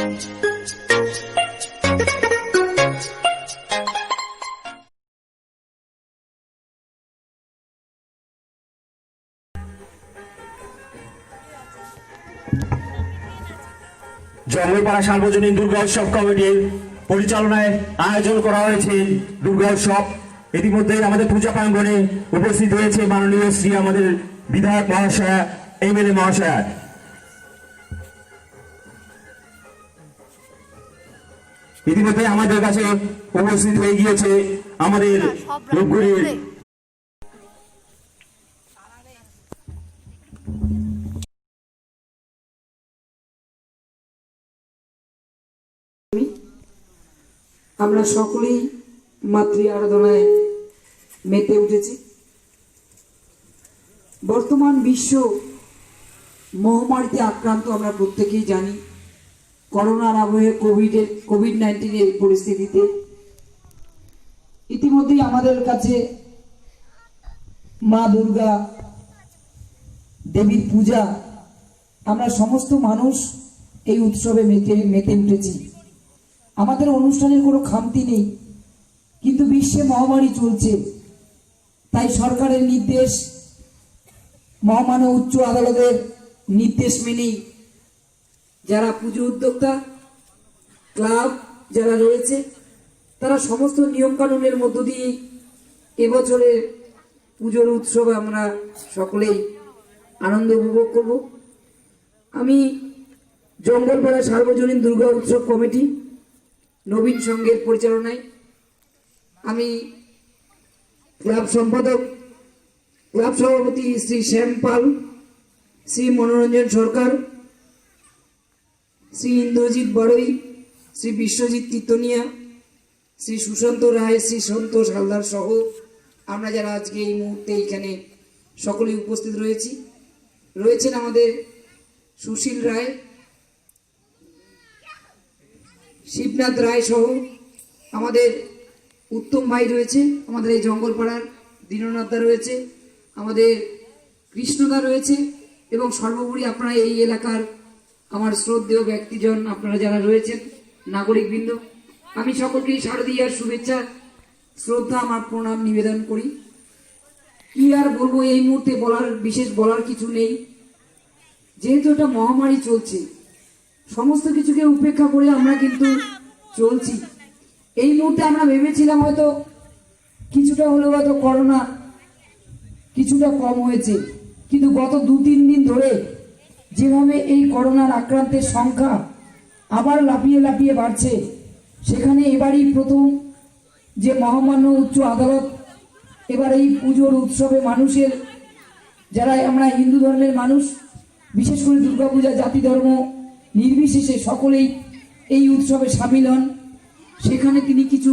জঙ্গলপাড়া সার্বজনীন দুর্গা উৎসব কমিটির পরিচালনায় আয়োজন করা হয়েছে দুর্গা উৎসব। ইতিমধ্যে আমাদের পূজা প্রাঙ্গণে উপস্থিত হয়েছে মাননীয় শ্রী আমাদের বিধায়ক মহাশয়া, এমএলএ মহাশয়া। ইতিমধ্যে আমাদের কাছে উপস্থিত হয়ে গিয়েছে আমাদের রূপগুড়ির আমরা সকলেই মাতৃ আরাধনায় মেতে উঠেছি। বর্তমান বিশ্ব মহামারীতে আক্রান্ত আমরা প্রত্যেকেই জানি। করোনার আবহে কোভিড-19 পরিস্থিতিতে ইতিমধ্যেই আমাদের কাছে মা দুর্গা দেবীর পূজা, আমরা সমস্ত মানুষ এই উৎসবে মেতে উঠেছি। আমাদের অনুষ্ঠানের কোনো খামতি নেই, কিন্তু বিশ্বে মহামারী চলছে, তাই সরকারের নির্দেশ, মহামান্য উচ্চ আদালতের নির্দেশ মেনেই যারা পুজো উদ্যোক্তা ক্লাব যারা রয়েছে তারা সমস্ত নিয়মকানুনের মধ্য দিয়ে এবছরের পুজোর উৎসবে আমরা সকলেই আনন্দ উপভোগ করব। আমি জঙ্গলপাড়া সার্বজনীন দুর্গা উৎসব কমিটি নবীন সংঘের পরিচালনায় আমি ক্লাব সম্পাদক, ক্লাব সভাপতি শ্রী শ্যাম পাল, শ্রী মনোরঞ্জন সরকার, শ্রী ইন্দ্রজিৎ বড়ই, শ্রী বিশ্বজিৎ কীর্তনিয়া, শ্রী সুশান্ত রায়, শ্রী সন্তোষ হালদার সহ আমরা যারা আজকে এই মুহূর্তে এখানে সকলেই উপস্থিত রয়েছেন আমাদের সুশীল রায়, শিবনাথ রায় সহ আমাদের উত্তম ভাই রয়েছে, আমাদের এই জঙ্গলপাড়ার দীননাথদা রয়েছে, আমাদের কৃষ্ণদা রয়েছে, এবং সর্বোপরি আপনারা এই এলাকার আমার শ্রদ্ধেয় ব্যক্তিজন আপনারা যারা রয়েছেন নাগরিকবৃন্দ, আমি সকলকেই শারদীয়ার শুভেচ্ছা শ্রদ্ধা আমার প্রণাম নিবেদন করি। কি আর বলবো, এই মুহূর্তে বিশেষ বলার কিছু নেই। যেহেতু এটা মহামারী চলছে, সমস্ত কিছুকে উপেক্ষা করে আমরা কিন্তু চলছি। এই মুহূর্তে আমরা ভেবেছিলাম হয়তো কিছুটা হলেও হয়তো করোনা কিছুটা কম হয়েছে, কিন্তু গত 2-3 দিন ধরে যেভাবে এই করোনার আক্রান্তের সংখ্যা আবার লাফিয়ে লাফিয়ে বাড়ছে, সেখানে এবারই প্রথম যে মহামান্য উচ্চ আদালত এবার এই পুজোর উৎসবে মানুষের, যারা আমরা হিন্দু ধর্মের মানুষ, বিশেষ করে দুর্গাপূজা জাতি ধর্ম নির্বিশেষে সকলেই এই উৎসবে সামিল হন, সেখানে তিনি কিছু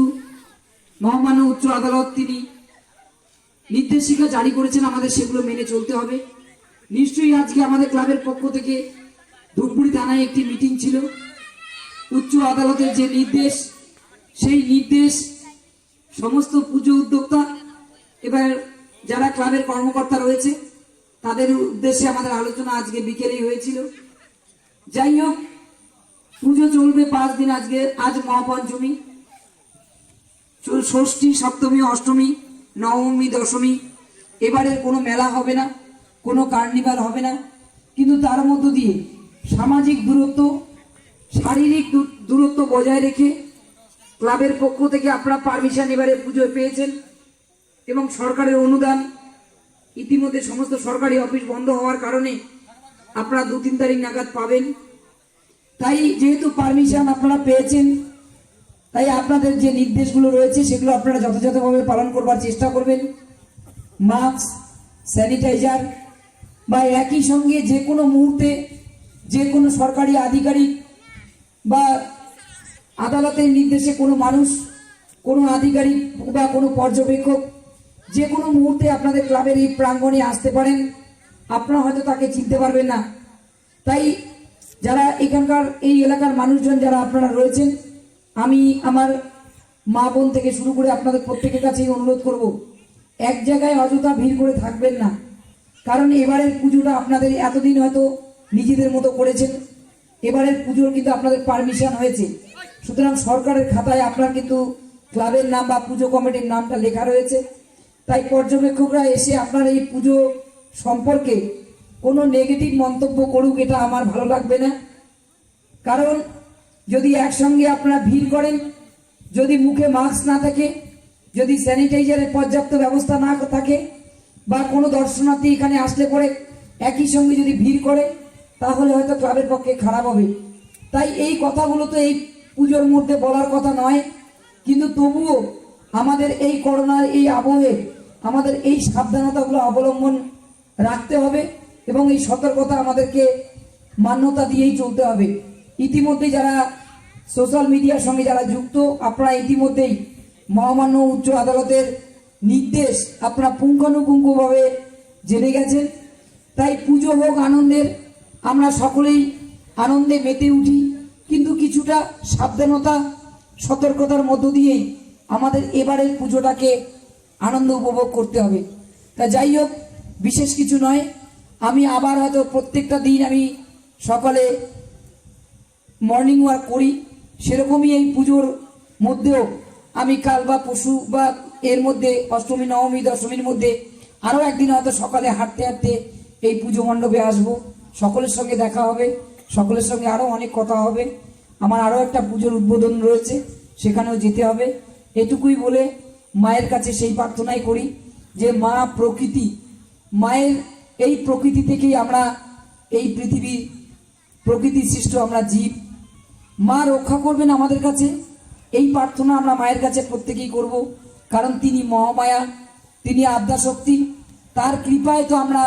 মহামান্য উচ্চ আদালত তিনি নির্দেশিকা জারি করেছেন, আমাদের সেগুলো মেনে চলতে হবে। নিশ্চয়ই আজকে আমাদের ক্লাবের পক্ষ থেকে ধূপগুড়ি থানায় একটি মিটিং ছিল। উচ্চ আদালতের যে নির্দেশ, সেই নির্দেশ সমস্ত পুজো উদ্যোক্তা এবার যারা ক্লাবের কর্মকর্তা রয়েছে তাদের উদ্দেশ্যে আমাদের আলোচনা আজকে বিকেলেই হয়েছিল। যাই হোক, পুজো চলবে 5 দিন। আজ মহাপঞ্চমী, ষষ্ঠী, সপ্তমী, অষ্টমী, নবমী, দশমী। এবারের কোনো মেলা হবে না, কোনো কার্নিভাল হবে না, কিন্তু তার মধ্য দিয়ে সামাজিক দূরত্ব, শারীরিক দূরত্ব বজায় রেখে ক্লাবের পক্ষ থেকে আপনারা পারমিশন এবারে পুজোয় পেয়েছেন, এবং সরকারের অনুদান ইতিমধ্যে সমস্ত সরকারি অফিস বন্ধ হওয়ার কারণে আপনারা 2-3 তারিখ নাগাদ পাবেন। তাই যেহেতু পারমিশন আপনারা পেয়েছেন, তাই আপনাদের যে নির্দেশগুলো রয়েছে সেগুলো আপনারা যথাযথভাবে পালন করবার চেষ্টা করবেন। মাস্ক, স্যানিটাইজার, বা একই সঙ্গে যে কোনো মুহূর্তে যে কোনো সরকারি আধিকারিক বা আদালতের নির্দেশে কোনো মানুষ, কোনো আধিকারিক বা কোনো পর্যবেক্ষক যে কোনো মুহূর্তে আপনাদের ক্লাবের এই প্রাঙ্গণে আসতে পারেন, আপনারা হয়তো তাকে চিনতে পারবেন না। তাই যারা এখানকার এই এলাকার মানুষজন যারা আপনারা রয়েছেন, আমি আমার মা বোন থেকে শুরু করে আপনাদের প্রত্যেকের কাছেই অনুরোধ করব, এক জায়গায় অযথা ভিড় করে থাকবেন না। কারণ এবারের পুজোটা আপনাদের এতদিন হয়তো নিজেদের মতো করেছেন, এবারের পুজোর কিন্তু আপনাদের পারমিশন হয়েছে, সুতরাং সরকারের খাতায় আপনার কিন্তু ক্লাবের নাম বা পুজো কমিটির নামটা লেখা রয়েছে। তাই পর্যবেক্ষকরা এসে আপনার এই পুজো সম্পর্কে কোনো নেগেটিভ মন্তব্য করুক, এটা আমার ভালো লাগবে না। কারণ যদি একসঙ্গে আপনারা ভিড় করেন, যদি মুখে মাস্ক না থাকে, যদি স্যানিটাইজারের পর্যাপ্ত ব্যবস্থা না থাকে, বা কোনো দর্শনার্থী এখানে আসলে পরে একই সঙ্গে যদি ভিড় করে, তাহলে হয়তো ক্লাবের পক্ষে খারাপ হবে। তাই এই কথাগুলো তো এই পুজোর মধ্যে বলার কথা নয়, কিন্তু তবুও আমাদের এই করোনার এই আবহে আমাদের এই সাবধানতাগুলো অবলম্বন রাখতে হবে এবং এই সতর্কতা আমাদেরকে মান্যতা দিয়েই চলতে হবে। ইতিমধ্যে যারা সোশ্যাল মিডিয়ার সঙ্গে যারা যুক্ত, আপনারা ইতিমধ্যেই মহামান্য উচ্চ আদালতের নির্দেশ আপনারা পুঙ্খানুপুঙ্খভাবে জেনে গেছেন। তাই পুজো হোক আনন্দের, আমরা সকলেই আনন্দে মেতে উঠি, কিন্তু কিছুটা সাবধানতা সতর্কতার মধ্য দিয়েই আমাদের এবারের পুজোটাকে আনন্দ উপভোগ করতে হবে। তা যাই হোক, বিশেষ কিছু নয়, আমি আবার হয়তো প্রত্যেকটা দিন আমি সকালে মর্নিং ওয়াক করি, সেরকমই এই পুজোর মধ্যেও আমি কাল বা পরশু বা এর মধ্যে অষ্টমী নবমী দশমীর মধ্যে আরও একদিন হয়তো সকালে হাঁটতে হাঁটতে এই পুজো মণ্ডপে আসবো, সকলের সঙ্গে দেখা হবে, সকলের সঙ্গে আরও অনেক কথা হবে। আমার আরও একটা পুজোর উদ্বোধন রয়েছে, সেখানেও যেতে হবে। এটুকুই বলে মায়ের কাছে সেই প্রার্থনাই করি যে মা প্রকৃতি, মায়ের এই প্রকৃতি থেকেই আমরা এই পৃথিবীর প্রকৃতি সৃষ্ট আমরা জীব, মা রক্ষা করবেন আমাদের কাছে, এই প্রার্থনা আমরা মায়ের কাছে প্রত্যেকেই করব। কারণ তিনি মহামায়া, তিনি আদ্যাশক্তি, তার কৃপায় তো আমরা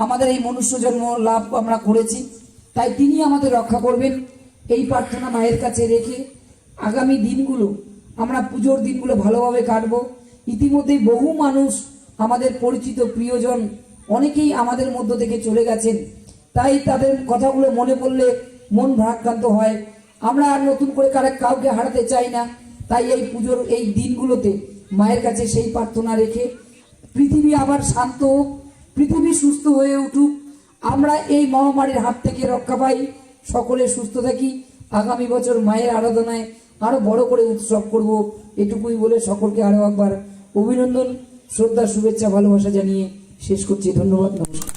আমাদের এই মনুষ্য জন্ম লাভ আমরা করেছি, তাই তিনি আমাদের রক্ষা করবেন, এই প্রার্থনা মায়ের কাছে রেখে আগামী দিনগুলো আমরা পুজোর দিনগুলো ভালোভাবে কাটবো। ইতিমধ্যেই বহু মানুষ আমাদের পরিচিত প্রিয়জন অনেকেই আমাদের মধ্য থেকে চলে গেছেন, তাই তাদের কথাগুলো মনে পড়লে মন ভারাক্রান্ত হয়। আমরা আর নতুন করে কাউকে হারাতে চাই না, তাই এই পুজোর এই দিনগুলোতে মায়ের কাছে সেই প্রার্থনা রেখে পৃথিবী আবার শান্ত হোক, পৃথিবী সুস্থ হয়ে উঠুক, আমরা এই মহামারীর হাত থেকে রক্ষা পাই, সকলে সুস্থ থাকি, আগামী বছর মায়ের আরাধনায় আরো বড় করে উৎসব করব। এটুকুই বলে সকলকে আরো একবার অভিনন্দন, শ্রদ্ধা, শুভেচ্ছা, ভালোবাসা জানিয়ে শেষ করছি। ধন্যবাদ, নমস্কার।